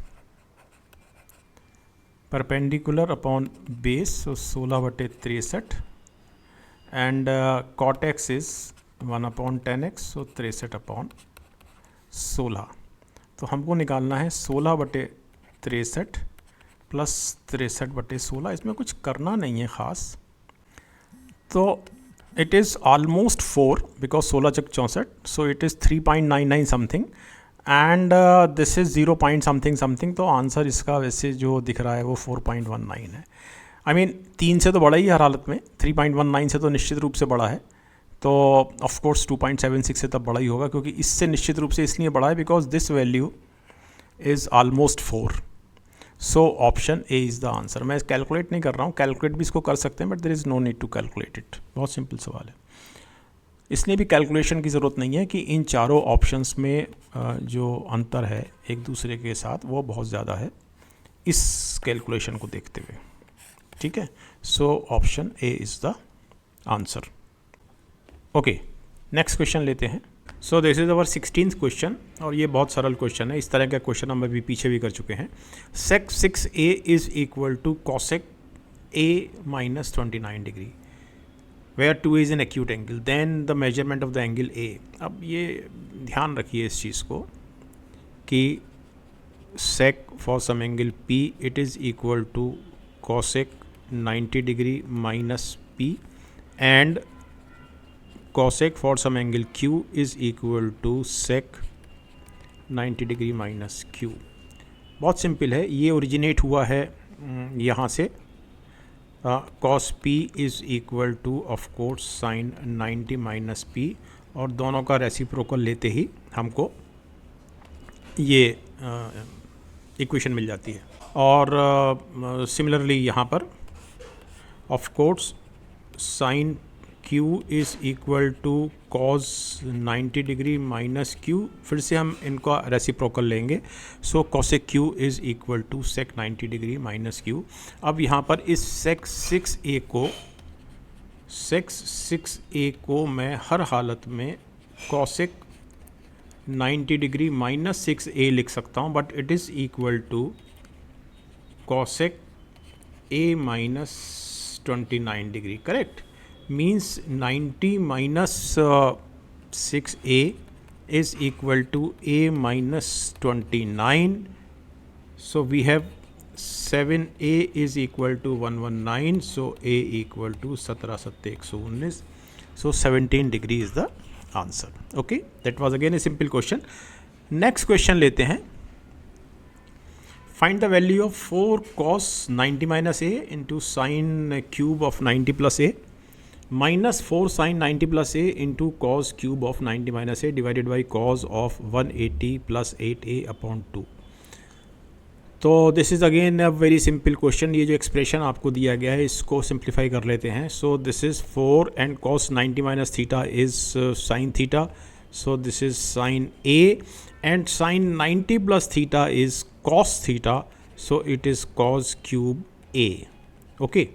perpendicular upon base, so 16/63, and cot x is 1 upon 10x, so 63 upon 16। तो हमको निकालना है 16/63 प्लस 63/16। इसमें कुछ करना नहीं है ख़ास, तो इट इज़ ऑलमोस्ट 4 बिकॉज 16 चक 64, so it is 3.99 something, and this is 0 point something something. तो आंसर इसका वैसे जो दिख रहा है वो 4.19 है। आई मीन 3 से तो बड़ा ही हर हालत में, 3.19 से तो निश्चित रूप से बड़ा है, तो ऑफ कोर्स 2.76 से तब बड़ा ही होगा, क्योंकि इससे निश्चित रूप से इसलिए बड़ा है because this value is almost 4। So option A is the answer. मैं कैलकुलेट नहीं कर रहा हूँ, कैलकुलेट भी इसको कर सकते हैं, but there is no need to calculate it. बहुत सिंपल सवाल है, इसलिए भी कैलकुलेशन की ज़रूरत नहीं है कि इन चारों ऑप्शंस में जो अंतर है एक दूसरे के साथ वो बहुत ज़्यादा है इस कैलकुलेशन को देखते हुए। ठीक है, सो option A is the answer. Okay, next question लेते हैं। So this is our 16th question, और ये बहुत सरल क्वेश्चन है। इस तरह का क्वेश्चन हम अभी पीछे भी कर चुके हैं। Sec 6a is equal to cosec a minus 29 degree where 2 is an acute angle, then the measurement of the angle A। अब ये ध्यान रखिए इस चीज़ को कि sec for some angle P it is equal to cosec 90 degree minus P, and cosec for some angle q is equal to sec 90 degree minus q। बहुत सिंपल है, ये ओरिजिनेट हुआ है यहाँ से cos p is equal to of course sine 90 minus P, और दोनों का रेसिप्रोकल लेते ही हमको ये इक्वेशन मिल जाती है। और सिमिलरली यहाँ पर of course sine q is equal to cos 90 degree minus q, फिर से हम इनका रेसिप्रोकल लेंगे। So cosec q is equal to sec 90 degree minus q। अब यहाँ पर इस सेक 6a को मैं हर हालत में कॉसेक 90 डिग्री माइनस 6a लिख सकता हूँ, but it is equal to cosec a minus 29 degree. Correct, means 90 minus 6a is equal to a minus 29. So we have 7a is equal to 119. So a equal to 17 7 119. So 17 degree is the answer. Okay, that was again a simple question. Next question लेते हैं. Find the value of 4 cos 90 minus a into sine cube of 90 plus a minus 4 sin 90 plus a into cos cube of 90 minus a divided by cos of 180 plus 8a upon 2। तो this is again a very simple question. ये जो एक्सप्रेशन आपको दिया गया है इसको सिंप्लीफाई कर लेते हैं। So this is 4 and cos 90 minus theta is sine theta, so this is sine a and sine 90 plus theta is cos theta, so it is cos cube a। Okay,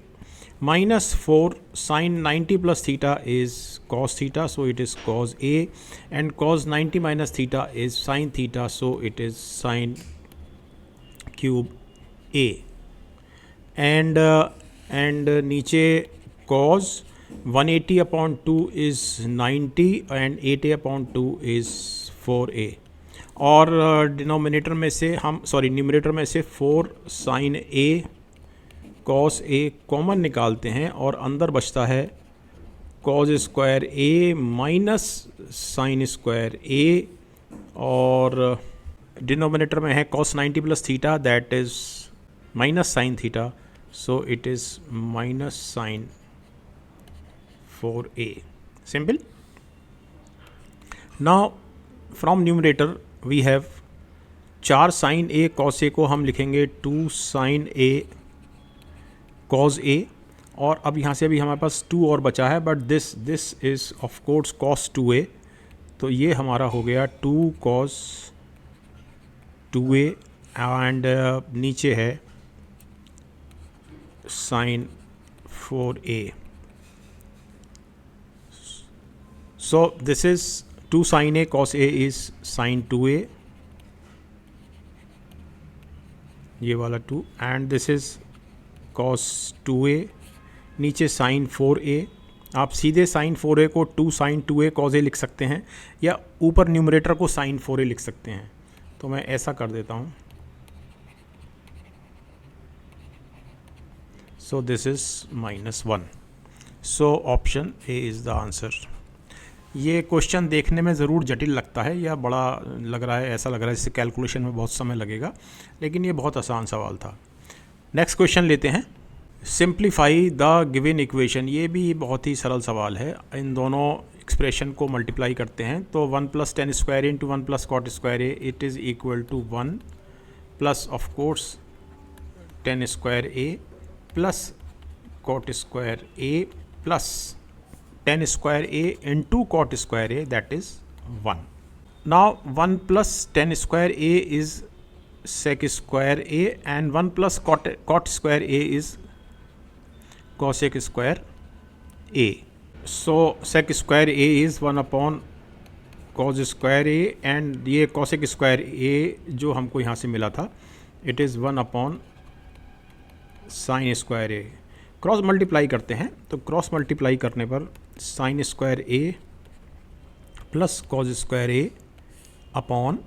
minus 4 sin 90 plus theta is cos theta, so it is cos a, and cos 90 minus theta is sin theta, so it is sin cube a, and नीचे cos 180 upon 2 is 90 and 8a upon 2 is 4a, और डिनोमिनेटर में से हम न्यूमरेटर में से 4 sin a cos A common निकालते हैं और अंदर बचता है cos square A minus sine square A, और डिनोमिनेटर में है cos 90 plus theta that is minus sine theta, so it is minus sine 4a। Simple. Now from numerator we have 4 sine A cos A को हम लिखेंगे 2 साइन ए cos a, और अब यहाँ से अभी हमारे पास 2 और बचा है, but this is of course cos 2a, तो ये हमारा हो गया 2 cos 2a एंड नीचे है sin 4a। So this is 2 sin a cos a is sin 2a, ये वाला 2, and this is cos 2a, नीचे sin 4a। आप सीधे sin 4a को 2 sin 2a cos a लिख सकते हैं, या ऊपर न्यूमरेटर को sin 4a लिख सकते हैं। तो मैं ऐसा कर देता हूँ। So this is -1, so option A is the answer. ये क्वेश्चन देखने में ज़रूर जटिल लगता है या बड़ा लग रहा है, ऐसा लग रहा है इससे कैलकुलेशन में बहुत समय लगेगा, लेकिन ये बहुत आसान सवाल था। नेक्स्ट क्वेश्चन लेते हैं। सिंप्लीफाई द गिवन इक्वेशन, ये भी बहुत ही सरल सवाल है। इन दोनों एक्सप्रेशन को मल्टीप्लाई करते हैं तो 1 plus tan square into 1 plus cot square A it is equal to 1 plus of course tan square A plus cot square A plus tan square A into cot square A that is 1। Now 1 plus tan square A is sec square a and 1 plus cot square a is cosec square a, so sec square a is 1 upon cos square a, and ये cosec square a जो हमको यहाँ से मिला था it is 1 upon sin square a। Cross multiply करते हैं तो क्रॉस मल्टीप्लाई करने पर sin square a plus cos square a upon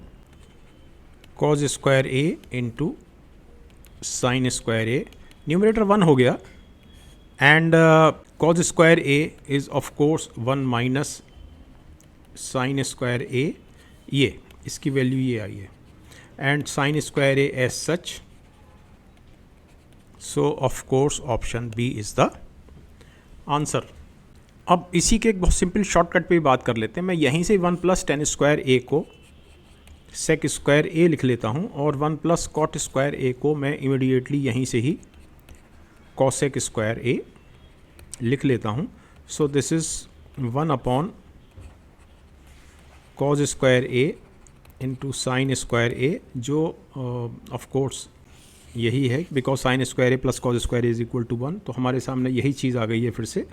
cos square A into sine square A, numerator 1 हो गया, and cos square a is of course 1 minus sin square a, ये इसकी वैल्यू ये आई है, and sin square a as such, so of course option B is the answer. अब इसी के एक बहुत सिंपल शॉर्टकट पे बात कर लेते हैं. मैं यहीं से 1 प्लस टेन स्क्वायर ए को सेक स्क्वायर ए लिख लेता हूँ, और 1 प्लस कॉट स्क्वायर ए को मैं इमीडिएटली यहीं से ही कॉसेक स्क्वायर ए लिख लेता हूँ. So this is 1 upon cos square A into sine square A, जो ऑफ कोर्स यही है, because sine square A plus cos square A is equal to 1. तो हमारे सामने यही चीज़ आ गई है फिर से,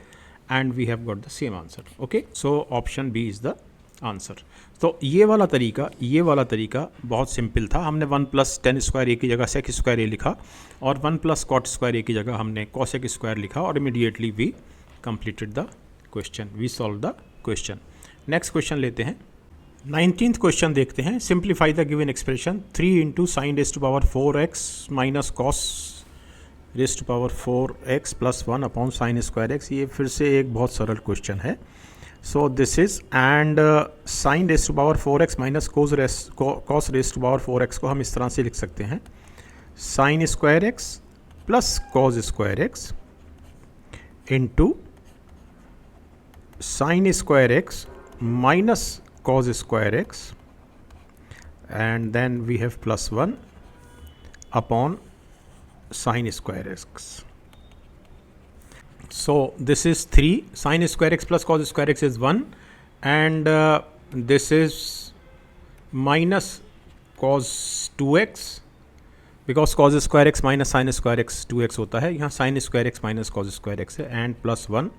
and we have got the same answer. Okay, so option B is the answer. तो ये वाला तरीका बहुत सिंपल था. हमने 1 प्लस टेन स्क्वायर ए की जगह सेक स्क्वायर ए लिखा, और 1 प्लस कॉट स्क्वायर ए की जगह हमने कॉसेक स्क्वायर लिखा, और immediately we completed the question, we solve the question. Next question लेते हैं. 19th क्वेश्चन देखते हैं. Simplify the given expression 3 into sine raise to power 4x minus cos raise to power 4x plus 1 upon sine square x. ये फिर से एक बहुत सरल क्वेश्चन है. So this is, and sine raise to power 4x minus cos raise to power 4x को हम इस तरह से लिख सकते हैं, sign square x plus cos square x into sine square x minus cos square x, and then we have plus 1 upon sin square x. So this is 3, sin square x plus cos square x is 1, and this is minus cos 2x, because cos square x minus sin square x 2x होता है, यहाँ sin square x minus cos square x है, and plus 1,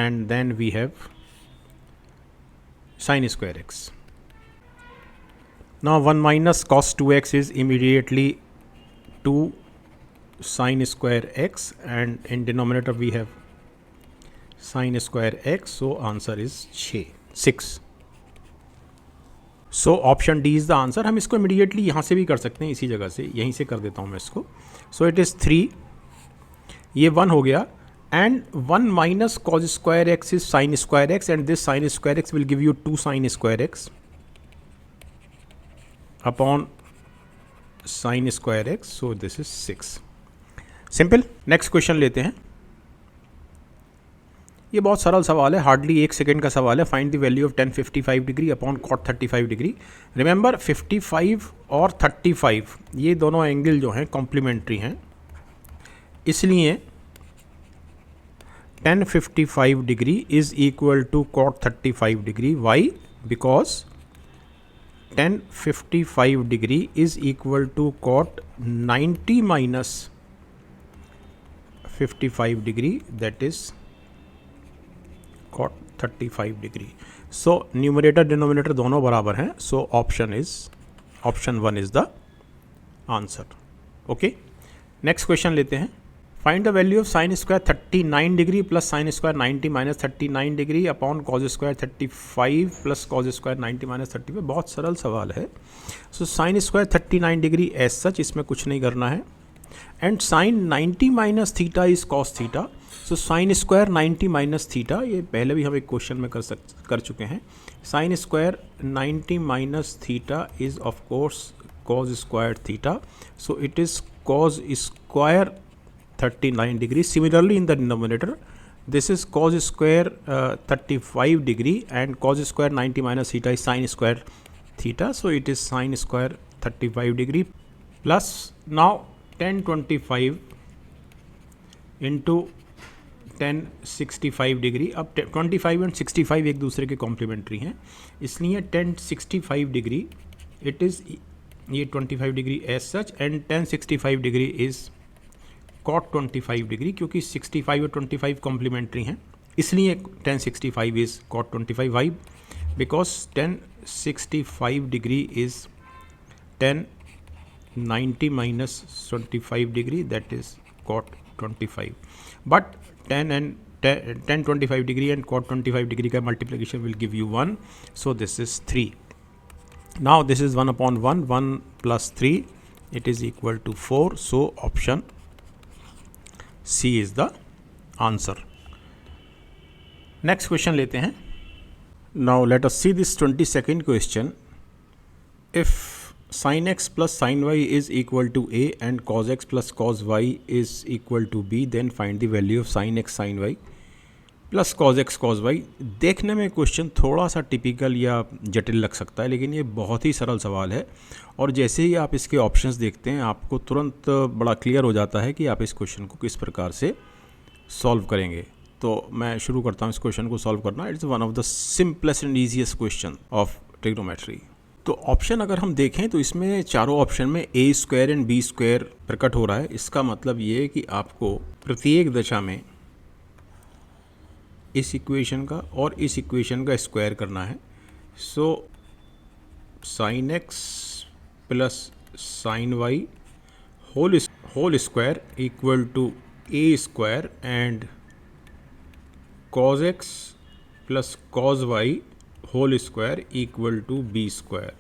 and then we have sin square x. Now 1 minus cos 2x is immediately 2 sin square x, and in denominator we have sin square x, so answer is 6. So option D is the answer. हम इसको immediately यहाँ से भी कर सकते हैं, इसी जगह से, यहीं से कर देता हूँ मैं इसको. So it is 3, ये 1 हो गया, and 1 minus cos square x is sin square x, and this sin square x will give you 2 sin square x upon sin square x, so this is 6. Simple. Next question लेते हैं. ये बहुत सरल सवाल है, हार्डली 1 सेकेंड का सवाल है. Find the value of tan 55 degree upon cot 35 degree. Remember 55 और 35 ये दोनों एंगल जो हैं कॉम्प्लीमेंट्री हैं, इसलिए tan 55 degree is equal to cot 35 degree. Why? Because tan 55 degree is equal to cot 90 minus 55 degree, that is cot 35 degree. So numerator denominator दोनों बराबर हैं, so option 1 is the answer. Okay, next question लेते हैं. Find the value of sine square 39 degree plus sine square 90 minus 39 degree upon cos square 35 plus cos square 90 minus 35. बहुत सरल सवाल है. So sine square 39 degree as such, इसमें कुछ नहीं करना है, and sine 90 minus theta is cos theta. So sine square 90 minus theta, ये पहले भी हम एक क्वेश्चन में कर चुके हैं. Sign square 90 minus theta is of course cause square theta, so it is cause square 39 degree. Similarly in the denominator, this is cos square 35 degree, and cos square 90 minus theta is sin square theta, so it is sin square 35 degree plus now tan 25 into tan 65 degree. अब 25 एंड 65 एक दूसरे के कॉम्प्लीमेंट्री हैं, इसलिए tan 65 डिग्री इट इज़ ये 25 degree as such, and tan 65 degree is cot 25 degree, क्योंकि 65 और 25 कॉम्प्लीमेंट्री हैं, इसलिए tan 65 is cot 25. Why? Because tan 65 degree is tan 90 minus 25 degree, that is cot 25. But tan 25 degree and cot 25 degree का multiplication will give you 1, so this is 3. Now this is 1 upon 1 plus 3, it is equal to 4, so option C is the answer. Next question लेते हैं. Now let us see this 22nd question. If sin x plus sin y is equal to a and cos x plus cos y is equal to b, then find the value of sin x sin y plus cos x cos y. देखने में क्वेश्चन थोड़ा सा टिपिकल या जटिल लग सकता है, लेकिन ये बहुत ही सरल सवाल है. और जैसे ही आप इसके ऑप्शंस देखते हैं आपको तुरंत बड़ा क्लियर हो जाता है कि आप इस क्वेश्चन को किस प्रकार से सॉल्व करेंगे. तो मैं शुरू करता हूँ इस क्वेश्चन को सॉल्व करना. It's one of the simplest and easiest question of trigonometry. तो ऑप्शन अगर हम देखें तो इसमें चारों ऑप्शन में ए स्क्वायर एंड बी स्क्वायर प्रकट हो रहा है. इसका मतलब ये है कि आपको प्रत्येक दशा में इस इक्वेशन का और इस इक्वेशन का स्क्वायर करना है. So sine x plus sine y whole square equal to a square and cos x plus cos y whole square equal to B square.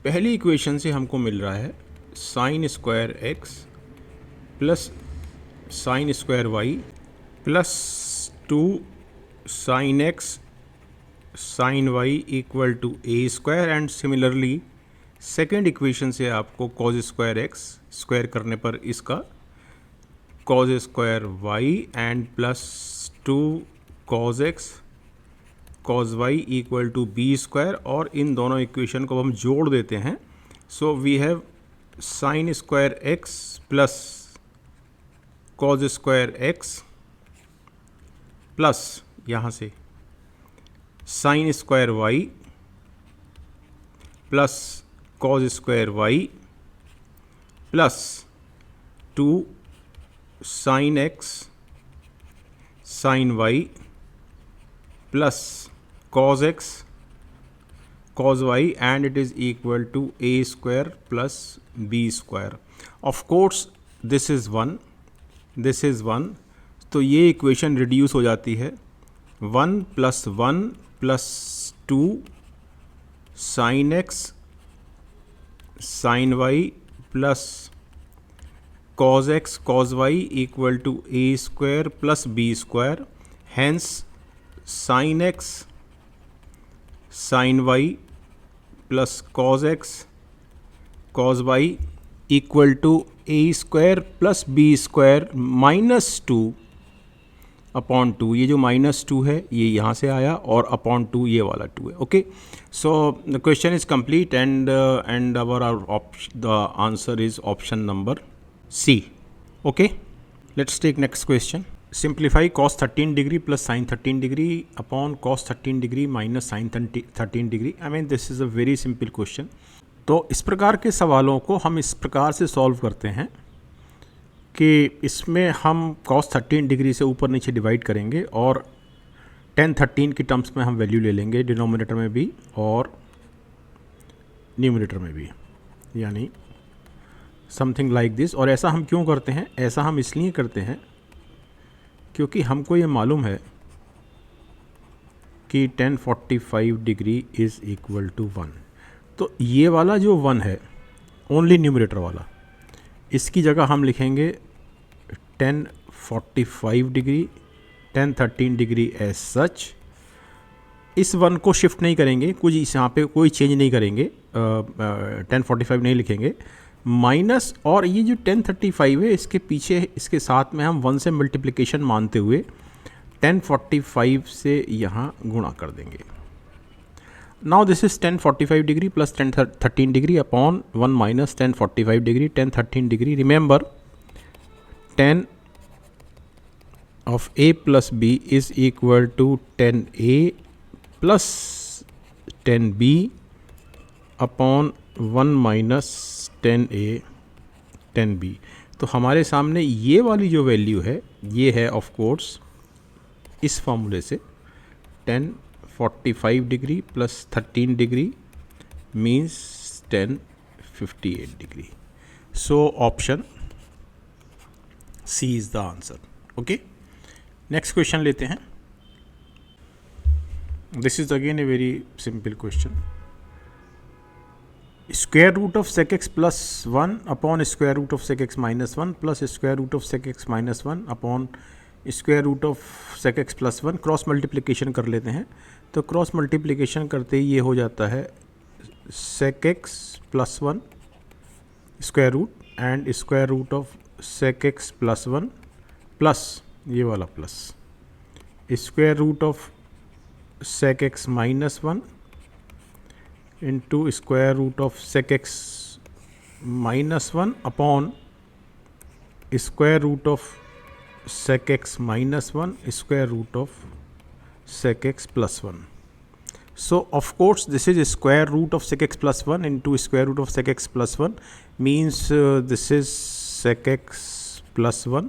पहली इक्वेशन से हमको मिल रहा है sine square x plus sine square y plus 2 sine x sine y equal to a square. And similarly second equation से आपको cos स्क्वायर x स्क्वायर करने पर इसका cos square y and plus 2 cos x cos y equal to B square. और इन दोनों इक्वेशन को हम जोड़ देते हैं. So we have sine square x plus cos square x plus यहाँ से sine square y plus cos square y plus 2 sine x sine y plus cos x cos y and it is equal to a square plus b square. Of course this is 1. तो ये इक्वेशन रिड्यूस हो जाती है. 1 plus 1 plus 2 sine x sine y plus cos x cos y equal to a square plus b square. Hence sin x sin y plus cos x cos y equal to a square plus b square minus 2 upon 2. ये जो माइनस 2 है ये यहाँ से आया और अपॉन 2 ये वाला 2 है. Okay, so the question is complete and the answer is option number C. Okay, let's take next question. Simplify cos 13 degree plus sin 13 degree upon cos 13 degree minus sin 13 degree. I mean this is a very simple question. तो इस प्रकार के सवालों को हम इस प्रकार से सॉल्व करते हैं कि इसमें हम cos 13 डिग्री से ऊपर नीचे डिवाइड करेंगे और tan 13 की टर्म्स में हम वैल्यू ले लेंगे डिनोमिनेटर में भी और न्यूमिनेटर में भी, यानी समथिंग लाइक दिस. और ऐसा हम क्यों करते हैं? ऐसा हम इसलिए करते हैं क्योंकि हमको ये मालूम है कि tan 45 degree is equal to 1. तो ये वाला जो 1 है ओनली न्यूमरेटर वाला, इसकी जगह हम लिखेंगे tan 45 degree tan 13 degree as such. इस 1 को शिफ्ट नहीं करेंगे, कुछ इस यहाँ पे कोई चेंज नहीं करेंगे, tan 45 नहीं लिखेंगे. माइनस और ये जो tan 35 है इसके पीछे इसके साथ में हम 1 से मल्टीप्लिकेशन मानते हुए tan 45 से यहाँ गुणा कर देंगे. Now this is tan 45 degree plus tan 13 degree upon 1 minus tan 45 degree tan 13 degree. Remember tan of a plus b is equal to tan a plus tan b upon 1 minus tan a tan b. तो हमारे सामने ये वाली जो वैल्यू है ये है ऑफ कोर्स इस फॉर्मूले से tan 45 degree plus 13 degree means tan 58 degree. So option C is the answer. Okay, next question लेते हैं. This is again a very simple question. Square root of sec x plus 1 upon square root of sec x minus 1 plus square root of sec x minus 1 upon square root of sec x plus one, cross multiplication कर लेते हैं। तो क्रॉस मल्टीप्लिकेशन करते ही ये हो जाता है sec x plus one square root and square root of sec x plus one plus ये वाला plus square root of sec x minus one into square root of sec x minus one upon square root of sec x minus 1 square root of sec x plus 1. So of course this is square root of sec x plus 1 into square root of sec x plus 1 means this is sec x plus 1,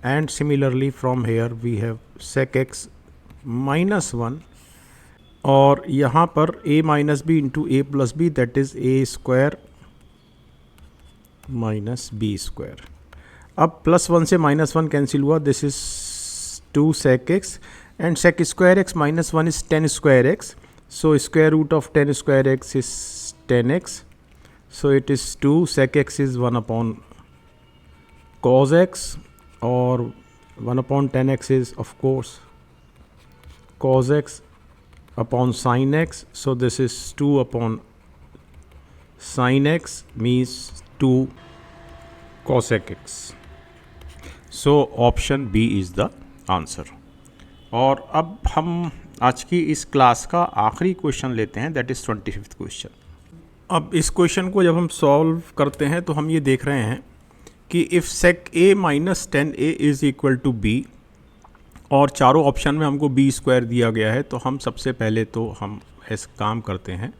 and similarly from here we have sec x minus 1 और यहाँ पर a minus b into a plus b, that is a square minus b square. अब प्लस वन से माइनस वन कैंसिल हुआ, this is 2 sec x and sec square x minus one is 10 square x, so square root of 10 square x is 10x, so it is 2 sec x is 1 upon cos x और 1 upon 10x is of course cos x upon sin x, so this is 2 upon sin x means 2 cosec x. So option B is the answer. और अब हम आज की इस क्लास का आखिरी क्वेश्चन लेते हैं, दैट इज़ 25th क्वेश्चन। अब इस क्वेश्चन को जब हम सॉल्व करते हैं तो हम ये देख रहे हैं कि if sec A minus 10a is equal to b, और चारों ऑप्शन में हमको बी स्क्वायर दिया गया है, तो हम सबसे पहले तो हम ऐसा काम करते हैं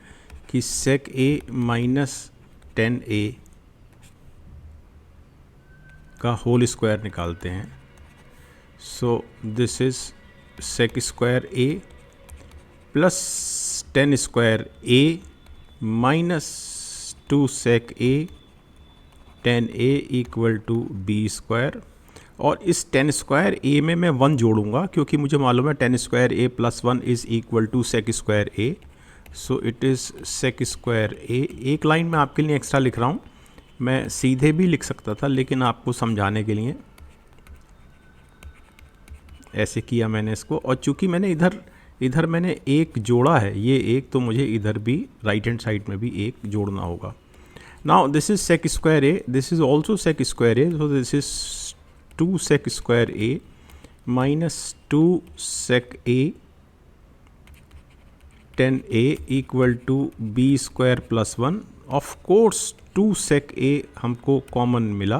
कि सेक ए माइनस 10a का होल स्क्वायर निकालते हैं। So this is sec square A plus 10 square A minus 2 sec a 10a equal to B square, और इस 10 स्क्वायर ए में मैं 1 जोड़ूंगा क्योंकि मुझे मालूम है 10 square A plus 1 is equal to sec square A, so it is sec square A. एक लाइन मैं आपके लिए एक्स्ट्रा लिख रहा हूँ, मैं सीधे भी लिख सकता था लेकिन आपको समझाने के लिए ऐसे किया मैंने इसको, और चूंकि मैंने इधर मैंने एक जोड़ा है, ये एक, तो मुझे इधर भी राइट हैंड साइड में भी एक जोड़ना होगा। Now this is sec square a, this is also sec square A, so this is 2 sec square A minus 2 sec a 10a equal to B square plus 1। Of course 2 sec a हमको कॉमन मिला,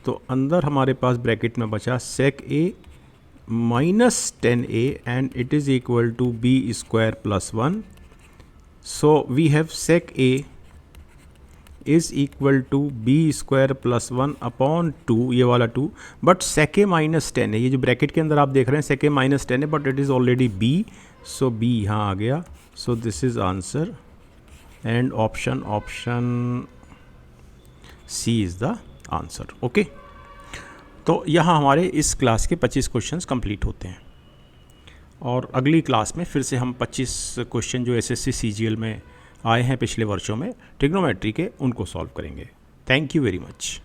तो अंदर हमारे पास ब्रैकेट में बचा sec A minus 10a and it is equal to B square plus 1। So we have sec A is equal to B square plus 1 upon 2, ये वाला 2, बट सेक ए माइनस 10 है, ये जो ब्रैकेट के अंदर आप देख रहे हैं सेक ए माइनस 10 है, but it is already b, so b यहाँ आ गया, so this is answer and option C is the answer. Okay, तो यहाँ हमारे इस क्लास के 25 क्वेश्चंस कंप्लीट होते हैं, और अगली क्लास में फिर से हम 25 क्वेश्चन जो एसएससी सीजीएल में आए हैं पिछले वर्षों में ट्रिग्नोमेट्री के, उनको सॉल्व करेंगे। Thank you very much.